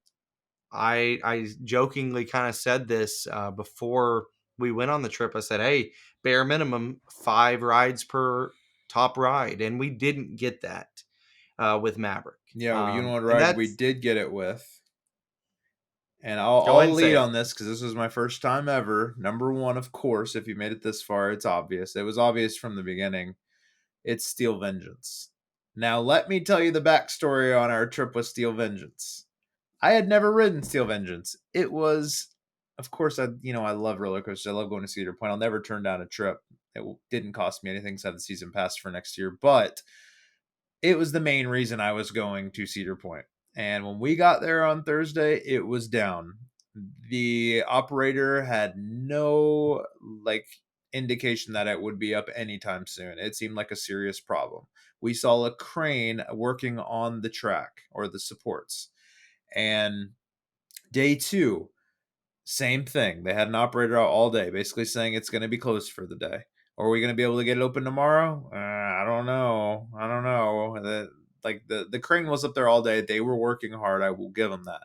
I jokingly kind of said this before. we went on the trip, I said, hey, bare minimum 5 rides per top ride, and we didn't get that with Maverick. Yeah, well, you know what And ride we that's did get it with? And I'll go ahead I'll and lead say it. on this because this was my first time ever. Number one, of course, if you made it this far, it's obvious. It was obvious from the beginning. It's Steel Vengeance. Now, let me tell you the backstory on our trip with Steel Vengeance. I had never ridden Steel Vengeance. It was, of course, I love roller coasters. I love going to Cedar Point. I'll never turn down a trip. It didn't cost me anything to have the season pass for next year, but it was the main reason I was going to Cedar Point. And when we got there on Thursday, it was down. The operator had no indication that it would be up anytime soon. It seemed like a serious problem. We saw a crane working on the track or the supports. And day 2, same thing. They had an operator out all day, basically saying it's going to be closed for the day. Are we going to be able to get it open tomorrow? I don't know. I don't know. The crane was up there all day. They were working hard. I will give them that.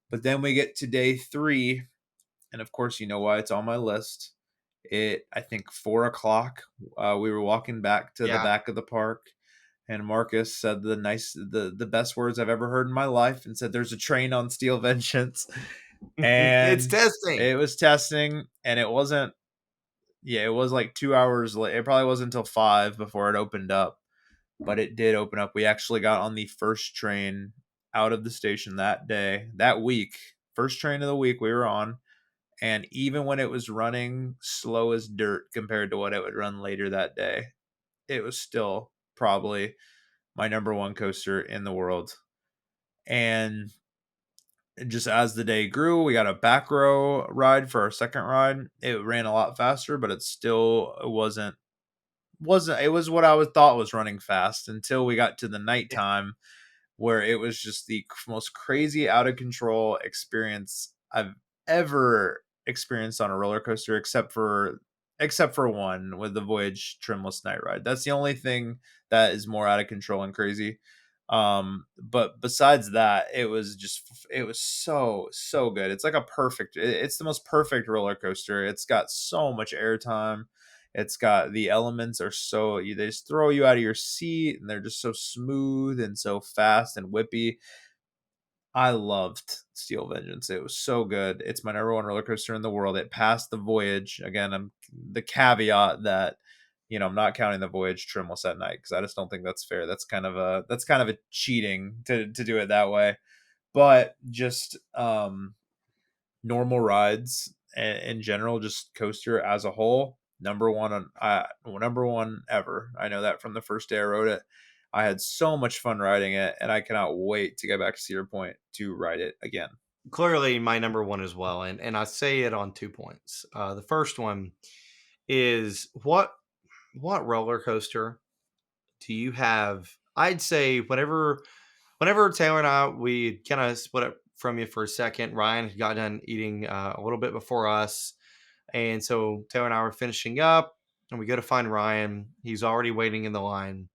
But then we get to day 3, and of course, you know why it's on my list. I think 4 o'clock. We were walking back to the Yeah. back of the park, and Marcus said the best words I've ever heard in my life, and said, "There's a train on Steel Vengeance." It's And testing. it was testing, and it wasn't. Yeah, it was like 2 hours late. It probably wasn't until 5 before it opened up, but it did open up. We actually got on the first train out of the station that day, that week. First train of the week we were on, and even when it was running slow as dirt compared to what it would run later that day, it was still probably my number one coaster in the world. And just as the day grew, we got a back row ride for our second ride. It ran a lot faster, but it still wasn't it was what I was thought was running fast until we got to the nighttime, where it was just the most crazy out of control experience I've ever experienced on a roller coaster, except for one with the Voyage Trimless Night Ride. That's the only thing that is more out of control and crazy. But besides that, it was so good. It's like it's the most perfect roller coaster. It's got so much airtime. It's got the elements are they just throw you out of your seat, and they're just so smooth and so fast and whippy. I loved Steel Vengeance. It was so good. It's my number one roller coaster in the world. It passed the Voyage. Again, I'm the caveat that I'm not counting the Voyage trimless at night because I just don't think that's fair. That's kind of a cheating to do it that way. But just normal rides in general, just coaster as a whole, number one ever. I know that from the first day I rode it. I had so much fun riding it, and I cannot wait to get back to Cedar Point to ride it again. Clearly my number one as well, and I say it on 2 points. The first one is what roller coaster do you have? I'd say whenever Taylor and I we kind of split up from you for a second. Ryan had got done eating a little bit before us, and so Taylor and I were finishing up, and we go to find Ryan. He's already waiting in the line.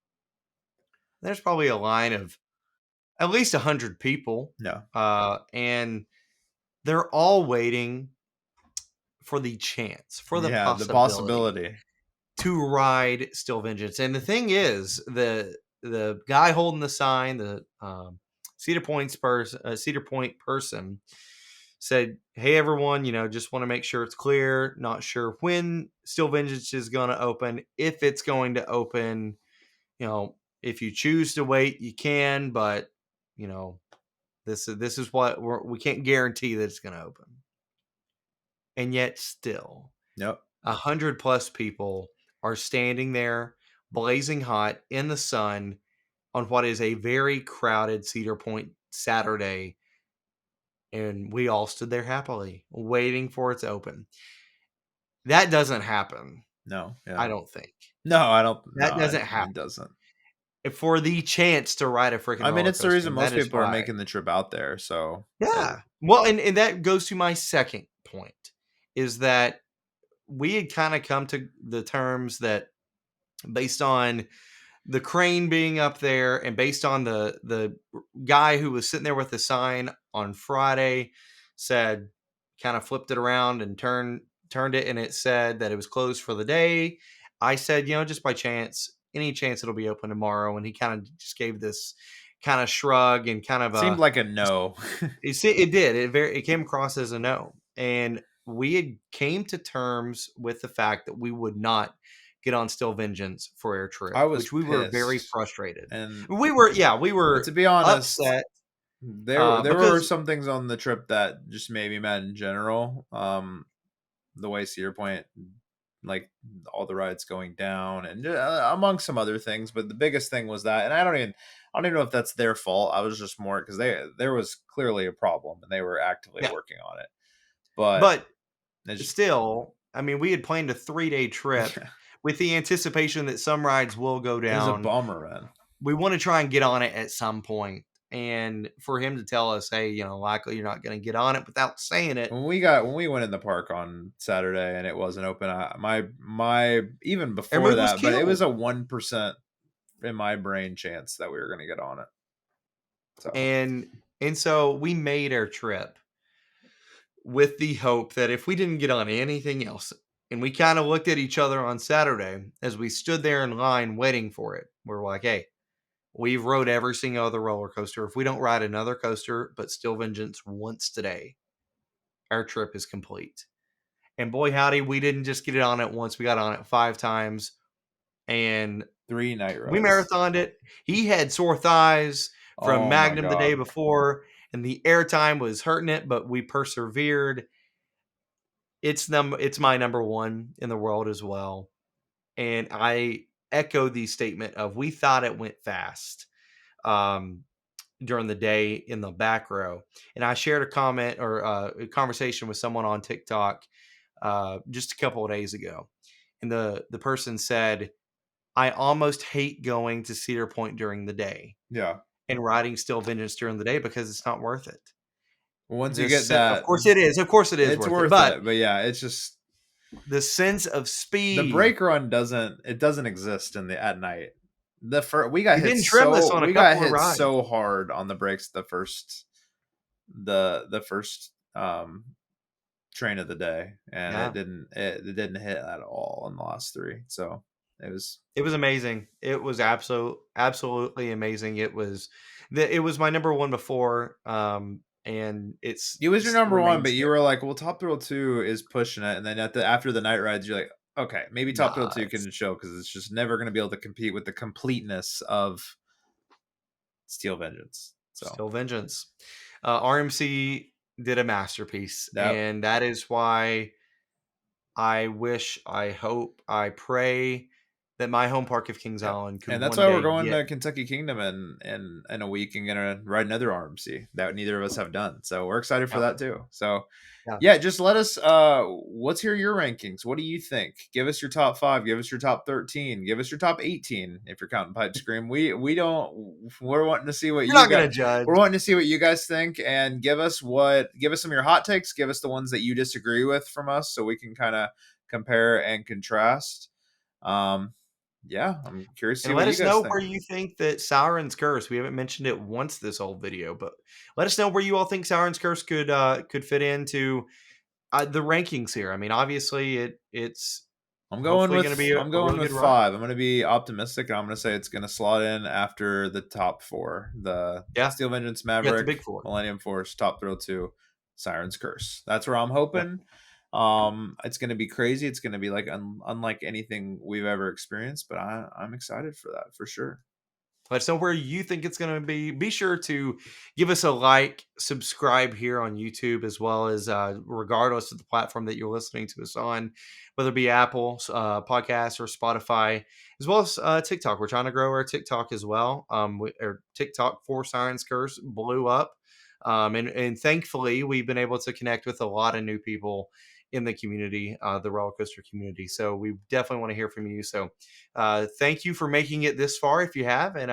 There's probably a line of at least 100 people, No. and they're all waiting for the chance, for the Yeah, the possibility possibility. to ride Still Vengeance. And the thing is, the guy holding the sign, the Cedar Point person, said, "Hey, everyone, just want to make sure it's clear. Not sure when Still Vengeance is going to open. If it's going to open, if you choose to wait, you can, but you know, this is what we can't guarantee that it's going to open." And yet, still, Yep. 100 plus people are standing there, blazing hot in the sun on what is a very crowded Cedar Point Saturday, and we all stood there happily, waiting for it to open. That doesn't happen, No. I Yeah. don't think. No, I don't. That No, doesn't it happen. doesn't. For the chance to ride a freaking I mean, roller it's the coaster, reason and that most is people are why. making the trip out there. So, Yeah. Well, and that goes to my second point, is that we had kind of come to the terms that based on the crane being up there and based on the guy who was sitting there with the sign on Friday said, kind of flipped it around and turned turned it and it said that it was closed for the day. I said, just by chance, any chance it'll be open tomorrow. And he kind of just gave this kind of shrug and kind of Seemed like a no. it did. It came across as a no. And we had came to terms with the fact that we would not get on Still Vengeance for our trip, I was which we were very pissed. frustrated. And We to were be honest, upset there were because some things on the trip that just made me mad in general. The way Cedar Point, like all the rides going down, and among some other things, but the biggest thing was that, and I don't even know if that's their fault. I was just more because there was clearly a problem and they were actively yeah, working on it. But but it's still, I mean, we had planned a 3-day trip yeah, with the anticipation that some rides will go it was a down. bummer, man. We want to try and get on it at some point. And for him to tell us, hey, likely you're not going to get on it without saying it. When we went in the park on Saturday and it wasn't open, my even Our before mood was that, but it was killed. a 1% in my brain chance that we were going to get on it. So And so we made our trip with the hope that if we didn't get on anything else, and we kind of looked at each other on Saturday as we stood there in line waiting for it, we're like, hey, we've rode every single other roller coaster. If we don't ride another coaster, but Still Vengeance once today, our trip is complete. And boy, howdy, we didn't just get it on it once. We got on it 5 times and 3 night we rides. marathoned it. He had sore thighs from Oh my Magnum the day god. before, and the airtime was hurting it, but we persevered. It's my number one in the world as well. And I echo the statement of we thought it went fast. Um, during the day in the back row. And I shared a comment or a conversation with someone on TikTok just a couple of days ago. And the person said, I almost hate going to Cedar Point during the day Yeah. and riding Still Vengeance during the day because it's not worth it. Once you get Of that, course it is. Of course it is it's worth it. worth But it. But yeah, it's just the sense of the speed, brake run doesn't exist in the at night. we didn't trim this on a We got couple of hit rides. so hard on the brakes the first train of the day, and Yeah. it didn't hit at all in the last three. So it was It was amazing. It was absolutely amazing. It was my number one before, and it was your it's number one, but remains you there. were like, well, Top Thrill 2 is pushing it, and then after the night rides, you're like, okay, maybe Top Thrill Nah, 2 it's can show because it's just never going to be able to compete with the completeness of Steel Vengeance. So Still Vengeance. RMC did a masterpiece, that and that is why I wish, I hope, I pray that my home park of Kings Yep. Island could And that's one why we're day going get. to Kentucky Kingdom in a week and gonna ride another RMC that neither of us have done. So we're excited for Yeah, that too. So yeah. yeah, just let us let's hear your rankings. What do you think? Give us your top 5, give us your top 13, give us your top 18 if you're counting Pipe Scream. We don't we're wanting to see what You're you not got. gonna judge. We're wanting to see what you guys think and give us some of your hot takes, give us the ones that you disagree with from us so we can kind of compare and contrast. Um yeah, I'm curious to see And what let you us guys know think. where you think that Siren's Curse. We haven't mentioned it once this whole video, but let us know where you all think Siren's Curse could fit into the rankings here. I mean, obviously, it's hopefully going to be a I'm going really with good ride. 5. I'm going to be optimistic, and I'm going to say it's going to slot in after the top 4: the Yeah, Steel Vengeance, you got the Maverick, big four. Millennium Force, Top Thrill 2, Siren's Curse. That's where I'm Yeah. hoping. It's going to be crazy. It's going to be like unlike anything we've ever experienced, but I'm excited for that for sure. Let us know where you think it's going to be. Be sure to give us a like, subscribe here on YouTube, as well as regardless of the platform that you're listening to us on, whether it be Apple Podcasts or Spotify, as well as TikTok. We're trying to grow our TikTok as well. Our TikTok for Science Curse blew up. And thankfully, we've been able to connect with a lot of new people in the community, the roller coaster community. So we definitely want to hear from you. So thank you for making it this far if you have. And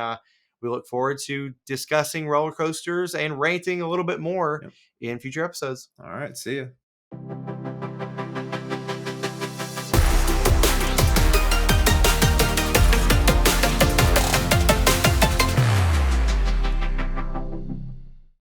we look forward to discussing roller coasters and ranting a little bit more Yep. in future episodes. All right. See ya.